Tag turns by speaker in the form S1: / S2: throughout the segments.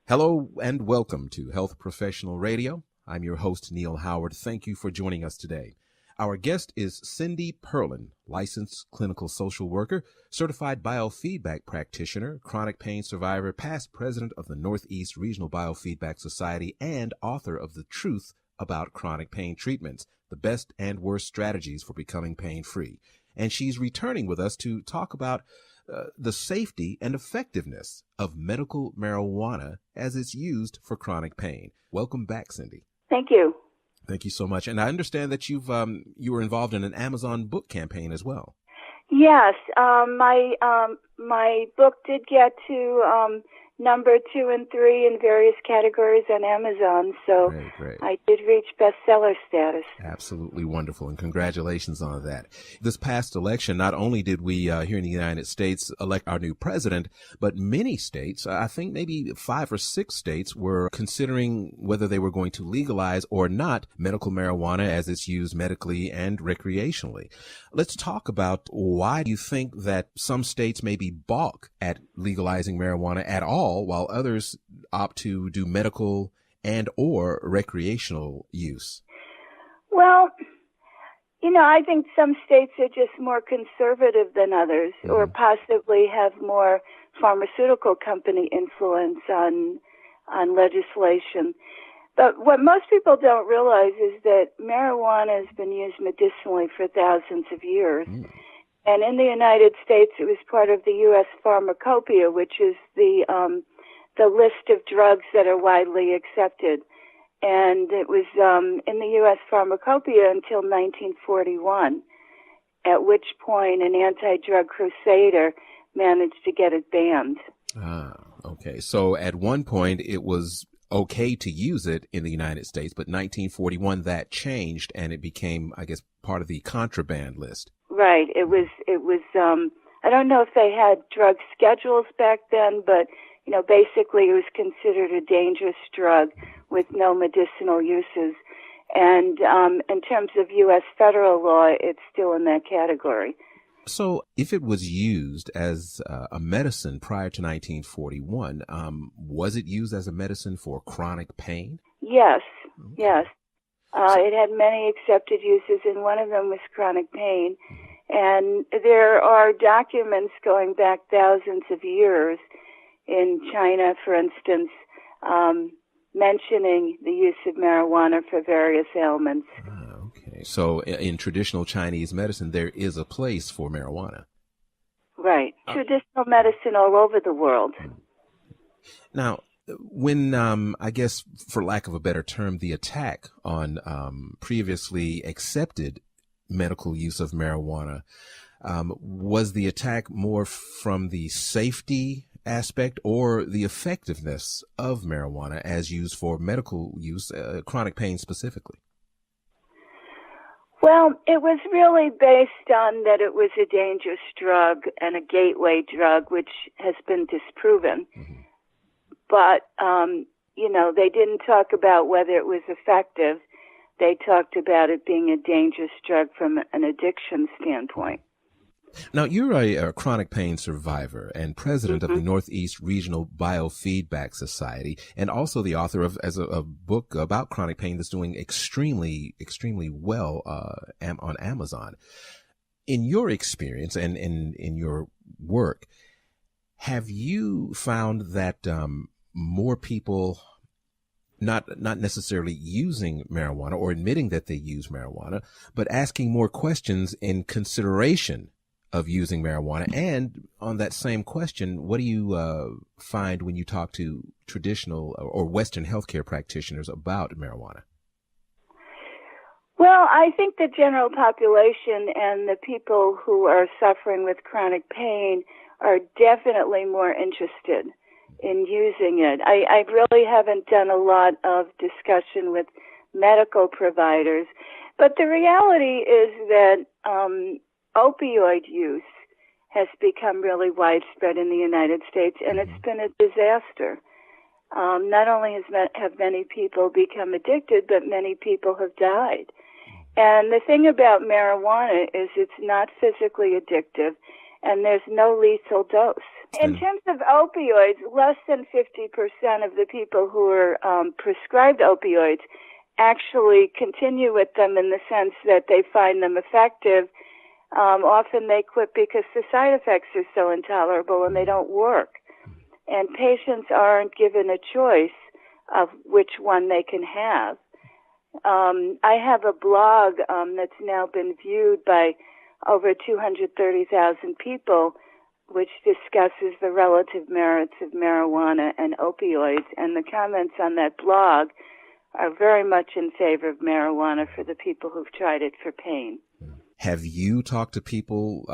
S1: Hello and welcome to Health Professional Radio. I'm your host, Neal Howard. Thank you for joining us today. Our guest is Cindy Perlin, licensed clinical social worker, certified biofeedback practitioner, chronic pain survivor, past president of the Northeast Regional Biofeedback Society, and author of The Truth About Chronic Pain Treatments, the best and worst strategies for becoming pain-free. And she's returning with us to talk about the safety and effectiveness of medical marijuana as it's used for chronic pain. Welcome back, Cindy.
S2: Thank you.
S1: Thank you so much. And I understand that you were involved in an Amazon book campaign as well.
S2: Yes, my book did get to number 2 and 3 in various categories on Amazon, so
S1: Great.
S2: I did reach bestseller status.
S1: Absolutely wonderful, and congratulations on that. This past election, not only did we here in the United States elect our new president, but many states, I think maybe 5 or 6 states, were considering whether they were going to legalize or not medical marijuana as it's used medically and recreationally. Let's talk about why you think that some states maybe balk at legalizing marijuana at all, while others opt to do medical and or recreational use?
S2: Well, I think some states are just more conservative than others, or possibly have more pharmaceutical company influence on legislation. But what most people don't realize is that marijuana has been used medicinally for thousands of years. And in the United States, it was part of the U.S. Pharmacopoeia, which is the list of drugs that are widely accepted. And it was in the U.S. Pharmacopoeia until 1941, at which point an anti-drug crusader managed to get it banned.
S1: Okay. So at one point, it was okay to use it in the United States, but 1941 that changed and it became, I guess, part of the contraband list.
S2: Right. It was, I don't know if they had drug schedules back then, but, basically it was considered a dangerous drug with no medicinal uses. And in terms of U.S. federal law, it's still in that category.
S1: So if it was used as a medicine prior to 1941, was it used as a medicine for chronic pain?
S2: Yes, yes. It had many accepted uses, and one of them was chronic pain. And there are documents going back thousands of years in China, for instance, mentioning the use of marijuana for various ailments.
S1: Okay. So in traditional Chinese medicine, there is a place for marijuana.
S2: Right. Traditional medicine all over the world.
S1: Now, when, I guess, for lack of a better term, the attack on previously accepted medical use of marijuana, was the attack more from the safety aspect or the effectiveness of marijuana as used for medical use, chronic pain specifically?
S2: Well, it was really based on that it was a dangerous drug and a gateway drug, which has been disproven. But, they didn't talk about whether it was effective. They talked about it being a dangerous drug from an addiction standpoint.
S1: Now, you're a chronic pain survivor and president of the Northeast Regional Biofeedback Society, and also the author of a book about chronic pain that's doing extremely well on Amazon. In your experience and in your work, have you found that more people not necessarily using marijuana or admitting that they use marijuana, but asking more questions in consideration of using marijuana? And on that same question, what do you find when you talk to traditional or Western healthcare practitioners about marijuana?
S2: Well, I think the general population and the people who are suffering with chronic pain are definitely more interested in using it. I really haven't done a lot of discussion with medical providers, but the reality is that opioid use has become really widespread in the United States, and it's been a disaster. Not only have many people become addicted, but many people have died. And the thing about marijuana is it's not physically addictive, and there's no lethal dose. In terms of opioids, less than 50% of the people who are prescribed opioids actually continue with them in the sense that they find them effective. Often they quit because the side effects are so intolerable and they don't work. And patients aren't given a choice of which one they can have. I have a blog that's now been viewed by over 230,000 people, which discusses the relative merits of marijuana and opioids. And the comments on that blog are very much in favor of marijuana for the people who've tried it for pain.
S1: Have you talked to people,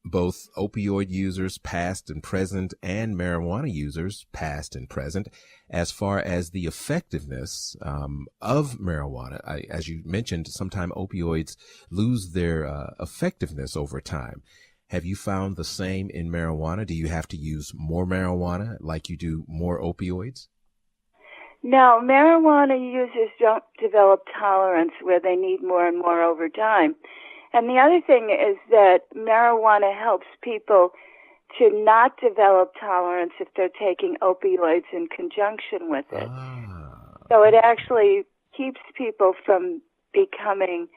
S1: both opioid users, past and present, and marijuana users, past and present, as far as the effectiveness of marijuana? As you mentioned, sometimes opioids lose their effectiveness over time. Have you found the same in marijuana? Do you have to use more marijuana like you do more opioids?
S2: No, marijuana users don't develop tolerance where they need more and more over time. And the other thing is that marijuana helps people to not develop tolerance if they're taking opioids in conjunction with it. So it actually keeps people from becoming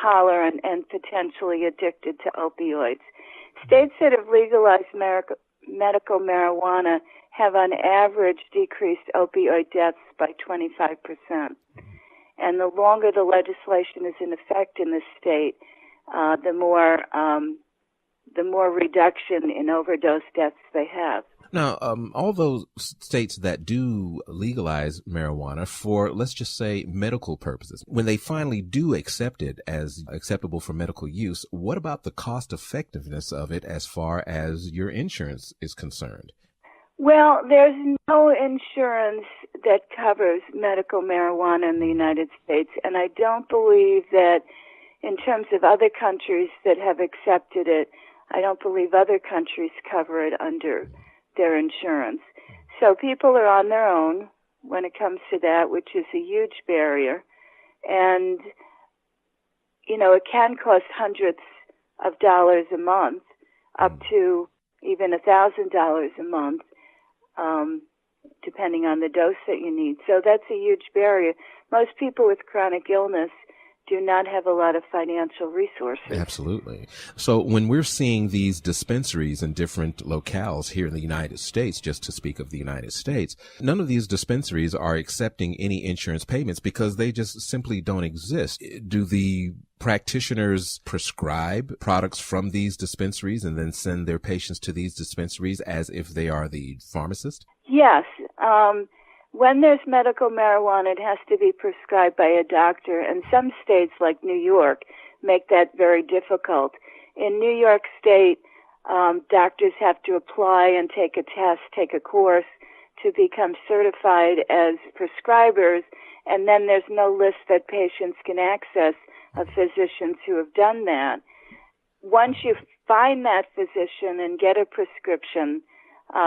S2: tolerant and potentially addicted to opioids. States that have legalized medical marijuana have on average decreased opioid deaths by 25%. And the longer the legislation is in effect in the state, the more reduction in overdose deaths they have.
S1: Now, all those states that do legalize marijuana for, let's just say, medical purposes, when they finally do accept it as acceptable for medical use, what about the cost effectiveness of it as far as your insurance is concerned?
S2: Well, there's no insurance that covers medical marijuana in the United States, and I don't believe that in terms of other countries that have accepted it, I don't believe other countries cover it under their insurance. So people are on their own when it comes to that, which is a huge barrier. And, you know, it can cost hundreds of dollars a month, up to even $1,000 a month, depending on the dose that you need. So that's a huge barrier. Most people with chronic illness do not have a lot of financial resources.
S1: Absolutely. So when we're seeing these dispensaries in different locales here in the United States, just to speak of the United States, none of these dispensaries are accepting any insurance payments because they just simply don't exist. Do the practitioners prescribe products from these dispensaries and then send their patients to these dispensaries as if they are the pharmacist?
S2: Yes. When there's medical marijuana, it has to be prescribed by a doctor, and some states, like New York, make that very difficult. In New York State, doctors have to apply and take a test, take a course to become certified as prescribers, and then there's no list that patients can access of physicians who have done that. Once you find that physician and get a prescription,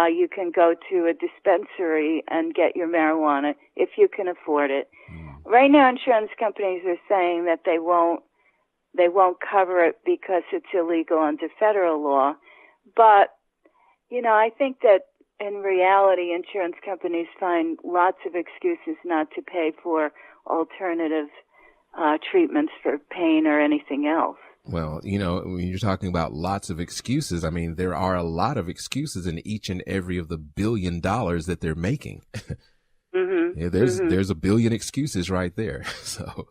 S2: you can go to a dispensary and get your marijuana if you can afford it. Right now, insurance companies are saying that they won't cover it because it's illegal under federal law. But, you know, I think that in reality, insurance companies find lots of excuses not to pay for alternative treatments for pain or anything else.
S1: Well, you know, when you're talking about lots of excuses, I mean, there are a lot of excuses in each and every of the $1 billion that they're making. Yeah, there's $1 billion excuses right there. So,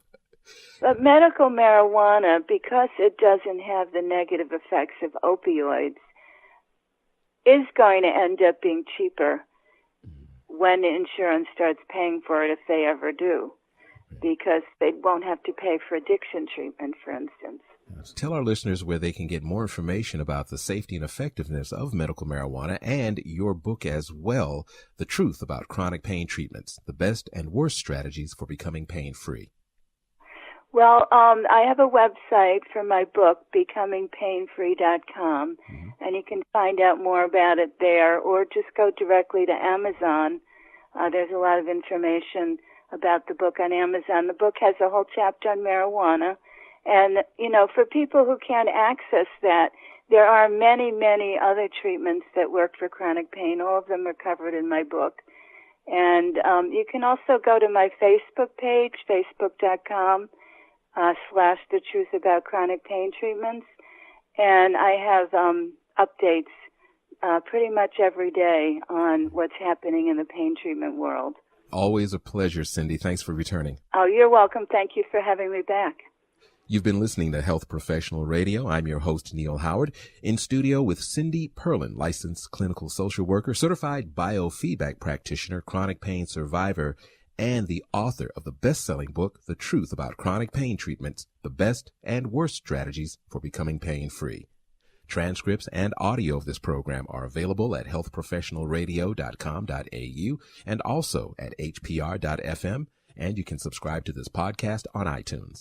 S2: but medical marijuana, because it doesn't have the negative effects of opioids, is going to end up being cheaper when insurance starts paying for it, if they ever do, because they won't have to pay for addiction treatment, for instance.
S1: Tell our listeners where they can get more information about the safety and effectiveness of medical marijuana and your book as well, The Truth About Chronic Pain Treatments, the Best and Worst Strategies for Becoming Pain-Free.
S2: Well, I have a website for my book, becomingpainfree.com, and you can find out more about it there, or just go directly to Amazon. There's a lot of information about the book on Amazon. The book has a whole chapter on marijuana. And, you know, for people who can't access that, there are many, many other treatments that work for chronic pain. All of them are covered in my book. And you can also go to my Facebook page, facebook.com / The Truth About Chronic Pain Treatments. And I have updates pretty much every day on what's happening in the pain treatment world.
S1: Always a pleasure, Cindy. Thanks for returning.
S2: Oh, you're welcome. Thank you for having me back.
S1: You've been listening to Health Professional Radio. I'm your host, Neal Howard, in studio with Cindy Perlin, licensed clinical social worker, certified biofeedback practitioner, chronic pain survivor, and the author of the best-selling book, The Truth About Chronic Pain Treatments, the Best and Worst Strategies for Becoming Pain-Free. Transcripts and audio of this program are available at healthprofessionalradio.com.au and also at hpr.fm, and you can subscribe to this podcast on iTunes.